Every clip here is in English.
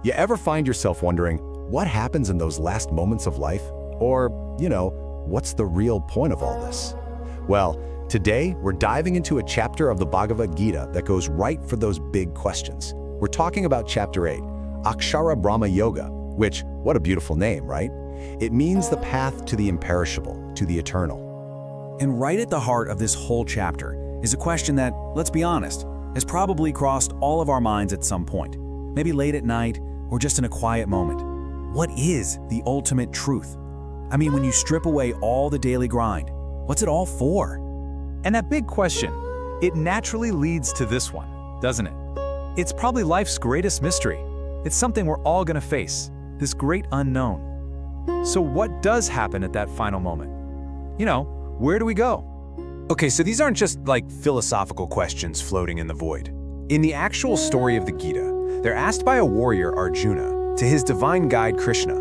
You ever find yourself wondering, what happens in those last moments of life? Or, what's the real point of all this? Well, today we're diving into a chapter of the Bhagavad Gita that goes right for those big questions. We're talking about Chapter 8, Akshara Brahma Yoga, which, what a beautiful name, right? It means the path to the imperishable, to the eternal. And right at the heart of this whole chapter is a question that, let's be honest, has probably crossed all of our minds at some point, maybe late at night or just in a quiet moment. What is the ultimate truth? I mean, when you strip away all the daily grind, what's it all for? And that big question, it naturally leads to this one, doesn't it? It's probably life's greatest mystery. It's something we're all going to face, this great unknown. So what does happen at that final moment? Where do we go? Okay, so these aren't just like philosophical questions floating in the void. In the actual story of the Gita, they're asked by a warrior, Arjuna, to his divine guide, Krishna.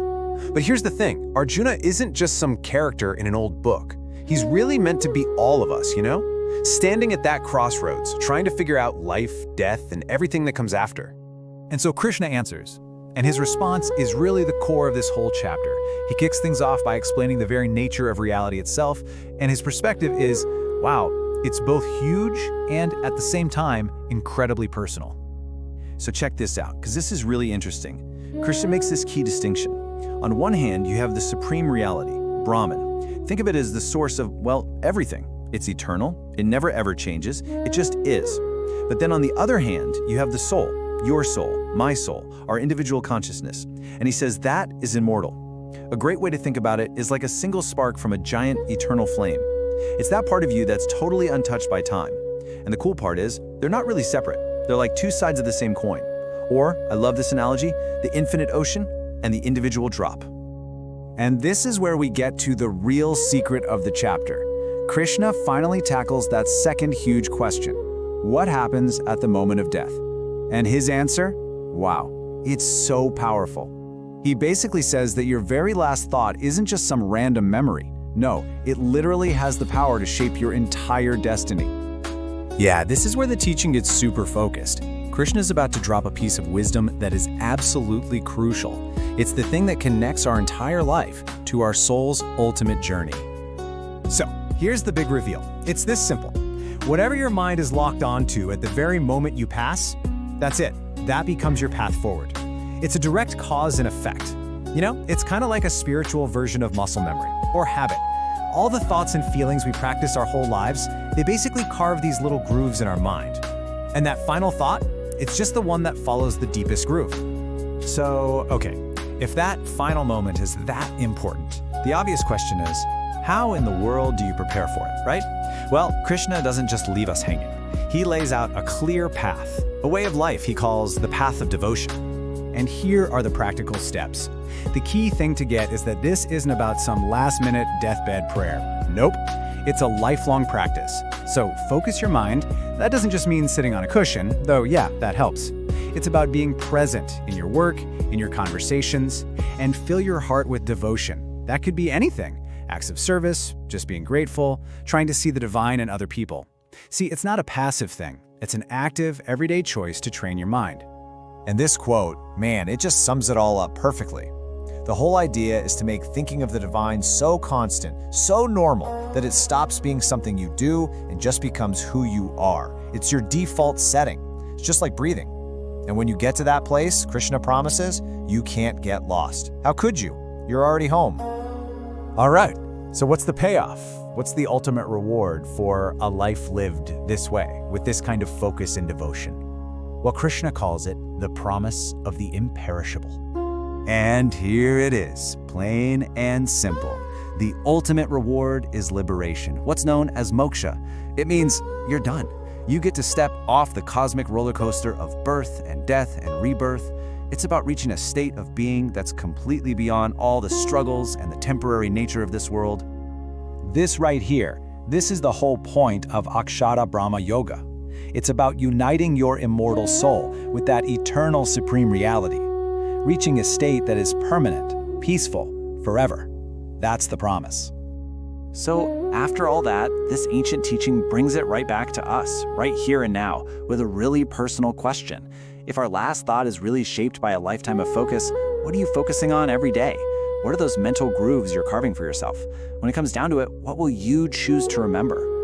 But here's the thing, Arjuna isn't just some character in an old book. He's really meant to be all of us, Standing at that crossroads, trying to figure out life, death, and everything that comes after. And so Krishna answers, and his response is really the core of this whole chapter. He kicks things off by explaining the very nature of reality itself, and his perspective is, wow, it's both huge and, at the same time, incredibly personal. So check this out, because this is really interesting. Krishna makes this key distinction. On one hand, you have the supreme reality, Brahman. Think of it as the source of, everything. It's eternal, it never ever changes, it just is. But then on the other hand, you have the soul, your soul, my soul, our individual consciousness. And he says that is immortal. A great way to think about it is like a single spark from a giant eternal flame. It's that part of you that's totally untouched by time. And the cool part is, they're not really separate. They're like two sides of the same coin. Or, I love this analogy, the infinite ocean and the individual drop. And this is where we get to the real secret of the chapter. Krishna finally tackles that second huge question. What happens at the moment of death? And his answer? Wow, it's so powerful. He basically says that your very last thought isn't just some random memory. No, it literally has the power to shape your entire destiny. Yeah, this is where the teaching gets super focused. Krishna's about to drop a piece of wisdom that is absolutely crucial. It's the thing that connects our entire life to our soul's ultimate journey. So, here's the big reveal. It's this simple. Whatever your mind is locked onto at the very moment you pass, that's it. That becomes your path forward. It's a direct cause and effect. It's kind of like a spiritual version of muscle memory or habit. All the thoughts and feelings we practice our whole lives, they basically carve these little grooves in our mind. And that final thought, it's just the one that follows the deepest groove. So, okay, if that final moment is that important, the obvious question is, how in the world do you prepare for it, right? Well, Krishna doesn't just leave us hanging. He lays out a clear path, a way of life he calls the path of devotion. And here are the practical steps. The key thing to get is that this isn't about some last-minute deathbed prayer. Nope, it's a lifelong practice. So focus your mind. That doesn't just mean sitting on a cushion, though yeah, that helps. It's about being present in your work, in your conversations, and fill your heart with devotion. That could be anything. Acts of service, just being grateful, trying to see the divine in other people. See, it's not a passive thing. It's an active, everyday choice to train your mind. And this quote, man, it just sums it all up perfectly. The whole idea is to make thinking of the divine so constant, so normal, that it stops being something you do and just becomes who you are. It's your default setting. It's just like breathing. And when you get to that place, Krishna promises, you can't get lost. How could you? You're already home. All right, so what's the payoff? What's the ultimate reward for a life lived this way, with this kind of focus and devotion? Well, Krishna calls it the promise of the imperishable. And here it is, plain and simple. The ultimate reward is liberation, what's known as moksha. It means you're done. You get to step off the cosmic roller coaster of birth and death and rebirth. It's about reaching a state of being that's completely beyond all the struggles and the temporary nature of this world. This right here, this is the whole point of Akshara Brahma Yoga. It's about uniting your immortal soul with that eternal supreme reality, reaching a state that is permanent, peaceful, forever. That's the promise. So after all that, this ancient teaching brings it right back to us, right here and now, with a really personal question. If our last thought is really shaped by a lifetime of focus, what are you focusing on every day? What are those mental grooves you're carving for yourself? When it comes down to it, what will you choose to remember?